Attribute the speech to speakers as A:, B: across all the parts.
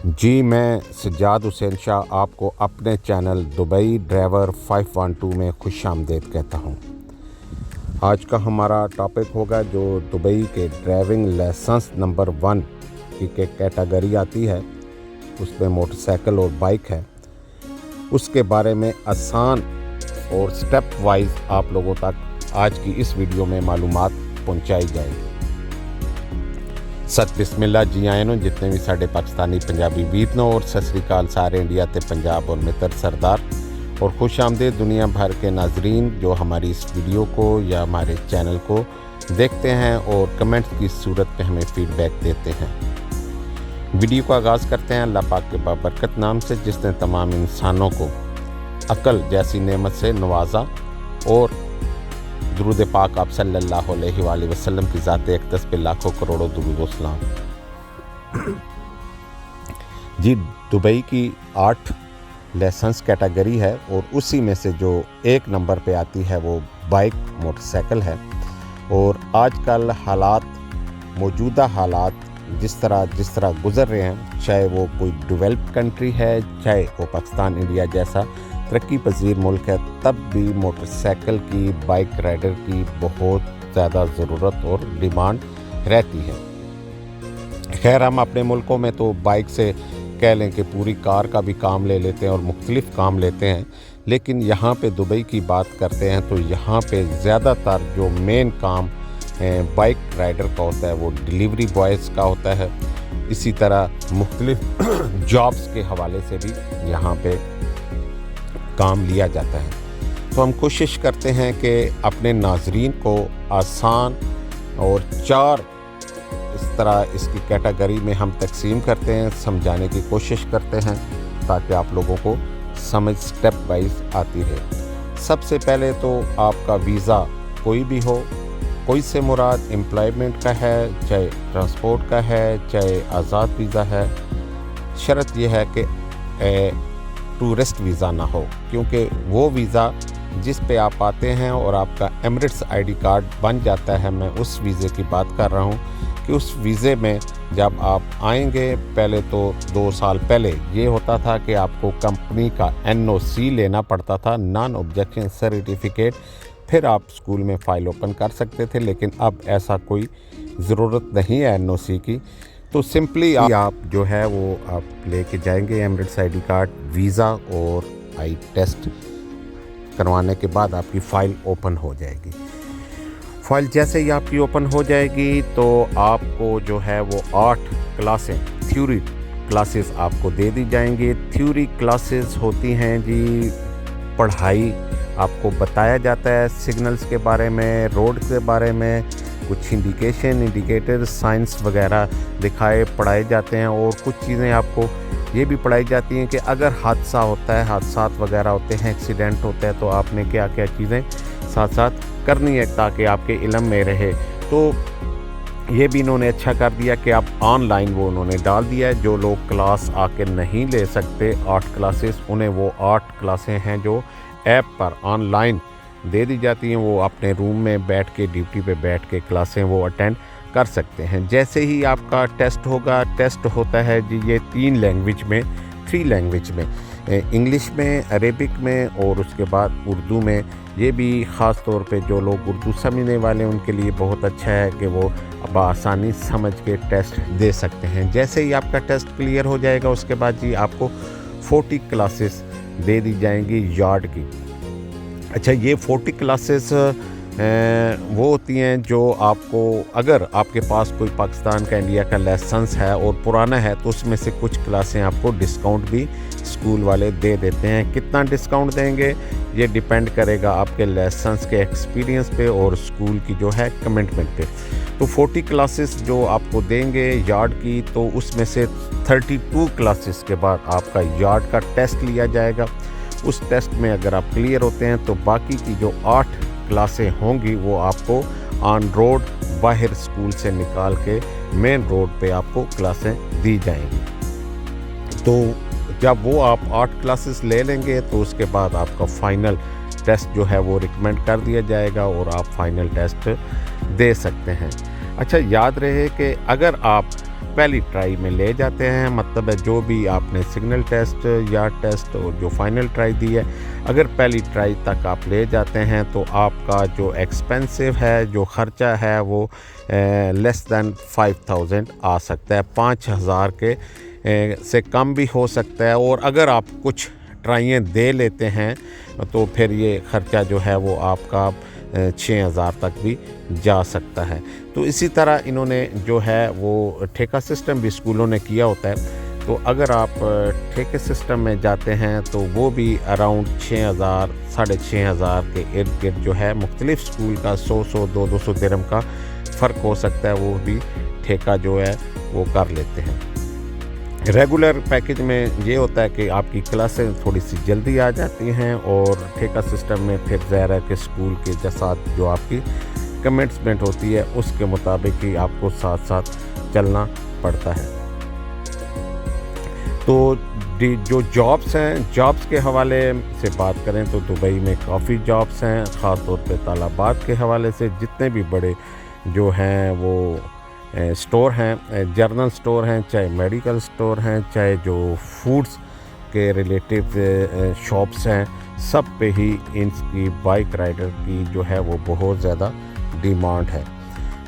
A: जी, मैं सज्जाद हुसैन शाह आपको अपने चैनल दुबई ड्राइवर 512 में खुशामदीद कहता हूँ। आज का हमारा टॉपिक होगा जो दुबई के ड्राइविंग लाइसेंस नंबर 1 की कैटेगरी आती है, उसमें मोटरसाइकिल और बाइक है, उसके बारे में आसान और स्टेप वाइज आप लोगों तक आज की इस वीडियो में मालूमात पहुँचाई जाएगी। सत बिस्मिल्लाह जी आए नो जितने भी साढ़े पाकिस्तानी पंजाबी वीर नो और सत श्री अकाल सारे इंडिया ते पंजाब और मित्र सरदार और खुश आमदीद दुनिया भर के नाजरीन जो हमारी इस वीडियो को या हमारे चैनल को देखते हैं और कमेंट्स की सूरत में हमें फीडबैक देते हैं। वीडियो का आगाज़ करते हैं अल्लाह पाक के बाबरकत नाम से जिसने तमाम इंसानों को अक्ल जैसी नेमत से नवाजा और दुरूद पाक आप सल्लल्लाहु अलैहि वसल्लम की ज़ात अक़दस पे लाखों करोड़ों दुरूद व सलाम। जी, दुबई की 8 लाइसेंस कैटेगरी है और उसी में से जो एक नंबर पे आती है वो बाइक मोटरसाइकिल है। और आजकल हालात, मौजूदा हालात जिस तरह गुज़र रहे हैं, चाहे वो कोई डेवलप्ड कंट्री है, चाहे वो पाकिस्तान इंडिया जैसा तरक्की पजीर मुल्क है, तब भी मोटरसाइकिल की, बाइक राइडर की बहुत ज़्यादा ज़रूरत और डिमांड रहती है। खैर, हम अपने मुल्कों में तो बाइक से कह लें कि पूरी कार का भी काम ले लेते हैं और मुख्तलिफ़ काम लेते हैं, लेकिन यहाँ पे दुबई की बात करते हैं तो यहाँ पे ज़्यादातर जो मेन काम बाइक राइडर का होता है वो डिलीवरी बॉयज़ का होता है। इसी तरह मुख्तलिफ़ जॉब्स के हवाले से भी यहाँ पे काम लिया जाता है। तो हम कोशिश करते हैं कि अपने नाजरीन को आसान और 4 इस तरह इसकी कैटेगरी में हम तकसीम करते हैं, समझाने की कोशिश करते हैं ताकि आप लोगों को समझ स्टेप वाइज आती रहे। सबसे पहले तो आपका वीज़ा कोई भी हो, कोई से मुराद एम्प्लॉयमेंट का है, चाहे ट्रांसपोर्ट का है, चाहे आज़ाद वीज़ा है। शर्त यह है कि टूरिस्ट वीज़ा ना हो, क्योंकि वो वीज़ा जिस पे आप आते हैं और आपका एमिरेट्स आईडी कार्ड बन जाता है, मैं उस वीज़े की बात कर रहा हूँ कि उस वीज़े में जब आप आएंगे, पहले तो 2 साल पहले ये होता था कि आपको कंपनी का NOC लेना पड़ता था, नॉन ऑब्जेक्शन सर्टिफिकेट, फिर आप स्कूल में फ़ाइल ओपन कर सकते थे। लेकिन अब ऐसा कोई ज़रूरत नहीं है NOC की, तो सिंपली आप जो है वो आप लेके जाएंगे एमिरेट्स आईडी कार्ड, वीज़ा और आई टेस्ट करवाने के बाद आपकी फ़ाइल ओपन हो जाएगी। फ़ाइल जैसे ही आपकी ओपन हो जाएगी तो आपको जो है वो 8 क्लासें, थ्योरी क्लासेस आपको दे दी जाएंगी। थ्योरी क्लासेस होती हैं जी, पढ़ाई आपको बताया जाता है सिग्नल्स के बारे में, रोड के बारे में, कुछ इंडिकेटर साइंस वगैरह दिखाए पढ़ाए जाते हैं। और कुछ चीज़ें आपको ये भी पढ़ाई जाती हैं कि अगर हादसा होता है, हादसात वगैरह होते हैं, एक्सीडेंट होता है, तो आपने क्या क्या चीज़ें साथ साथ करनी है ताकि आपके इल्म में रहे। तो ये भी इन्होंने अच्छा कर दिया कि आप ऑनलाइन वो उन्होंने डाल दिया है। जो लोग क्लास आके नहीं ले सकते 8 क्लासेस, उन्हें वो 8 क्लासें हैं जो ऐप पर ऑनलाइन दे दी जाती हैं। वो अपने रूम में बैठ के, ड्यूटी पे बैठ के क्लासें वो अटेंड कर सकते हैं। जैसे ही आपका टेस्ट होगा, टेस्ट होता है जी ये 3 लैंग्वेज में, 3 लैंग्वेज में, इंग्लिश में, अरेबिक में और उसके बाद उर्दू में। ये भी ख़ास तौर पे जो लोग उर्दू समझने वाले हैं उनके लिए बहुत अच्छा है कि वो आसानी समझ के टेस्ट दे सकते हैं। जैसे ही आपका टेस्ट क्लियर हो जाएगा उसके बाद जी आपको 40 क्लासेस दे दी जाएंगी यार्ड की। अच्छा, ये 40 क्लासेस वो होती हैं जो आपको, अगर आपके पास कोई पाकिस्तान का, इंडिया का लाइसेंस है और पुराना है तो उसमें से कुछ क्लासें आपको डिस्काउंट भी स्कूल वाले दे देते हैं। कितना डिस्काउंट देंगे ये डिपेंड करेगा आपके लाइसेंस के एक्सपीरियंस पे और स्कूल की जो है कमिटमेंट पे। तो 40 क्लासेस जो आपको देंगे यार्ड की, तो उसमें से 32 क्लासेस के बाद आपका यार्ड का टेस्ट लिया जाएगा। उस टेस्ट में अगर आप क्लियर होते हैं तो बाकी की जो 8 क्लासें होंगी वो आपको ऑन रोड बाहर स्कूल से निकाल के मेन रोड पे आपको क्लासें दी जाएंगी। तो जब वो आप 8 क्लासेस ले लेंगे तो उसके बाद आपका फ़ाइनल टेस्ट जो है वो रिकमेंड कर दिया जाएगा और आप फ़ाइनल टेस्ट दे सकते हैं। अच्छा, याद रहे कि अगर आप پہلی ٹرائی میں لے جاتے ہیں، مطلب ہے جو بھی آپ نے سگنل ٹیسٹ یا ٹیسٹ اور جو فائنل ٹرائی دی ہے، اگر پہلی ٹرائی تک آپ لے جاتے ہیں تو آپ کا جو ایکسپینسو ہے، جو خرچہ ہے وہ لیس دین 5000 آ سکتا ہے، 5000 کے سے کم بھی ہو سکتا ہے، اور اگر آپ کچھ ٹرائیاں دے لیتے ہیں تو پھر یہ خرچہ جو ہے وہ آپ کا 6000 تک بھی جا سکتا ہے۔ تو اسی طرح انہوں نے جو ہے وہ ٹھیکہ سسٹم بھی اسکولوں نے کیا ہوتا ہے، تو اگر آپ ٹھیکے سسٹم میں جاتے ہیں تو وہ بھی اراؤنڈ 6000 6500 کے ارد گرد جو ہے، مختلف اسکول کا 100 200 درہم کا فرق ہو سکتا ہے، وہ بھی ٹھیکہ جو ہے وہ کر لیتے ہیں۔ ریگولر پیکج میں یہ ہوتا ہے کہ آپ کی کلاسیں تھوڑی سی جلدی آ جاتی ہیں، اور ٹھیکہ سسٹم میں پھر ظاہر ہے کہ اسکول کے ساتھ جو آپ کی کمٹمنٹ ہوتی ہے اس کے مطابق ہی آپ کو ساتھ ساتھ چلنا پڑتا ہے۔ تو جو جابس ہیں، جابس کے حوالے سے بات کریں تو دبئی میں کافی جابس ہیں، خاص طور پہ طالبات کے حوالے سے جتنے بھی بڑے جو ہیں وہ سٹور ہیں، جرنل سٹور ہیں، چاہے میڈیکل سٹور ہیں، چاہے جو فوڈز کے ریلیٹیو شاپس ہیں، سب پہ ہی ان کی بائک رائڈر کی جو ہے وہ بہت زیادہ ڈیمانڈ ہے۔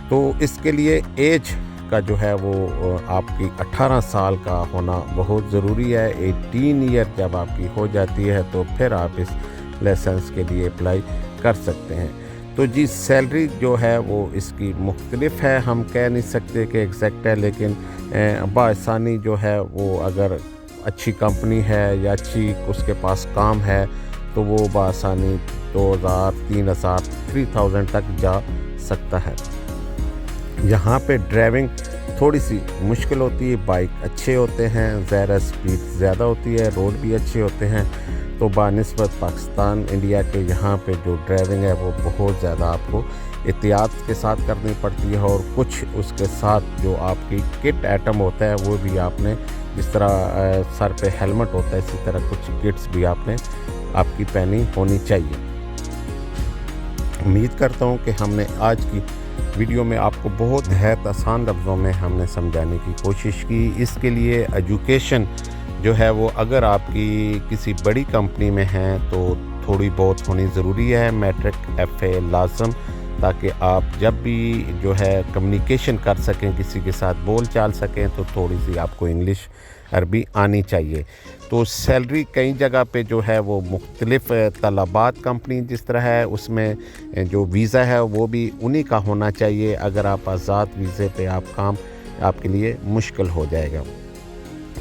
A: تو اس کے لیے ایج کا جو ہے وہ آپ کی 18 سال کا ہونا بہت ضروری ہے۔ 18 ایئر جب آپ کی ہو جاتی ہے تو پھر آپ اس لائسنس کے لیے اپلائی کر سکتے ہیں۔ تو جی سیلری جو ہے وہ اس کی مختلف ہے، ہم کہہ نہیں سکتے کہ ایگزیکٹ ہے، لیکن بآسانی جو ہے وہ اگر اچھی کمپنی ہے یا اچھی اس کے پاس کام ہے تو وہ بآسانی 2000 3000 3000 تک جا سکتا ہے۔ یہاں پہ ڈرائیونگ تھوڑی سی مشکل ہوتی ہے، بائک اچھے ہوتے ہیں، ظاہر سپیڈ زیادہ ہوتی ہے، روڈ بھی اچھے ہوتے ہیں، تو بنسبت پاکستان انڈیا کے یہاں پہ جو ڈرائیونگ ہے وہ بہت زیادہ آپ کو احتیاط کے ساتھ کرنی پڑتی ہے، اور کچھ اس کے ساتھ جو آپ کی کٹ ایٹم ہوتا ہے وہ بھی آپ نے، جس طرح سر پہ ہیلمٹ ہوتا ہے اسی طرح کچھ کٹس بھی آپ کی پہنی ہونی چاہیے۔ امید کرتا ہوں کہ ہم نے آج کی ویڈیو میں آپ کو بہت نہایت آسان لفظوں میں ہم نے سمجھانے کی کوشش کی۔ اس کے لیے ایجوکیشن جو ہے وہ اگر آپ کی کسی بڑی کمپنی میں ہیں تو تھوڑی بہت ہونی ضروری ہے، میٹرک FA لازم، تاکہ آپ جب بھی جو ہے کمیونیکیشن کر سکیں، کسی کے ساتھ بول چال سکیں، تو تھوڑی سی آپ کو انگلش عربی آنی چاہیے۔ تو سیلری کئی جگہ پہ جو ہے وہ مختلف، طلبات کمپنی جس طرح ہے اس میں جو ویزا ہے وہ بھی انہی کا ہونا چاہیے، اگر آپ آزاد ویزے پہ آپ کے لیے مشکل ہو جائے گا۔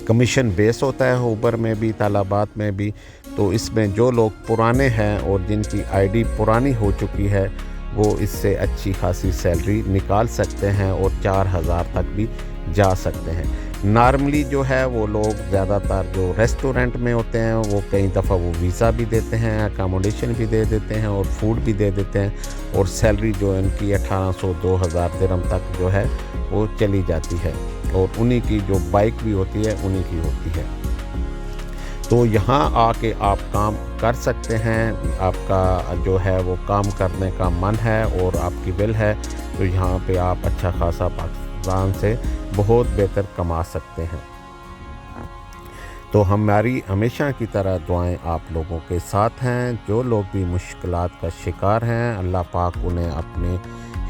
A: کمیشن بیس ہوتا ہے اوبر میں بھی، طالبات میں بھی، تو اس میں جو لوگ پرانے ہیں اور جن کی ID پرانی ہو چکی ہے وہ اس سے اچھی خاصی سیلری نکال سکتے ہیں، اور 4000 تک بھی جا سکتے ہیں۔ نارملی جو ہے وہ لوگ زیادہ تر جو ریسٹورنٹ میں ہوتے ہیں وہ کئی دفعہ وہ ویزا بھی دیتے ہیں، اکاموڈیشن بھی دے دیتے ہیں، اور فوڈ بھی دے دیتے ہیں، اور سیلری جو ان کی 1800 2000 درہم تک جو ہے وہ چلی جاتی ہے، اور انہی کی جو بائک بھی ہوتی ہے انہی کی ہوتی ہے۔ تو یہاں آ کے آپ کام کر سکتے ہیں، آپ کا جو ہے وہ کام کرنے کا من ہے اور آپ کی ول ہے، تو یہاں پہ آپ اچھا خاصا پاکستان سے بہت بہتر کما سکتے ہیں۔ تو ہماری ہمیشہ کی طرح دعائیں آپ لوگوں کے ساتھ ہیں۔ جو لوگ بھی مشکلات کا شکار ہیں، اللہ پاک انہیں اپنے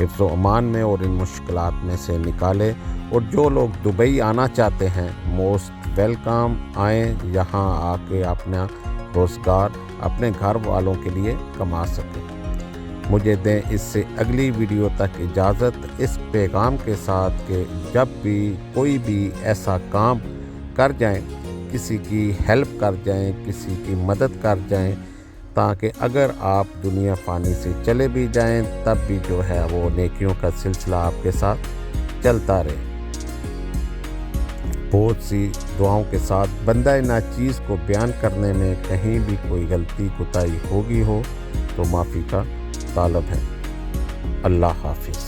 A: حفظ و امان میں اور ان مشکلات میں سے نکالے، اور جو لوگ دبئی آنا چاہتے ہیں موسٹ ویلکم، آئیں یہاں آ کے اپنا روزگار اپنے گھر والوں کے لیے کما سکیں۔ مجھے دیں اس سے اگلی ویڈیو تک اجازت، اس پیغام کے ساتھ کہ جب بھی کوئی بھی ایسا کام کر جائیں، کسی کی ہیلپ کر جائیں، کسی کی مدد کر جائیں، تاکہ اگر آپ دنیا فانی سے چلے بھی جائیں تب بھی جو ہے وہ نیکیوں کا سلسلہ آپ کے ساتھ چلتا رہے۔ بہت سی دعاؤں کے ساتھ بندہ ناچیز کو بیان کرنے میں کہیں بھی کوئی غلطی کوتاہی ہوگی ہو تو معافی کا طالب ہے۔ اللہ حافظ۔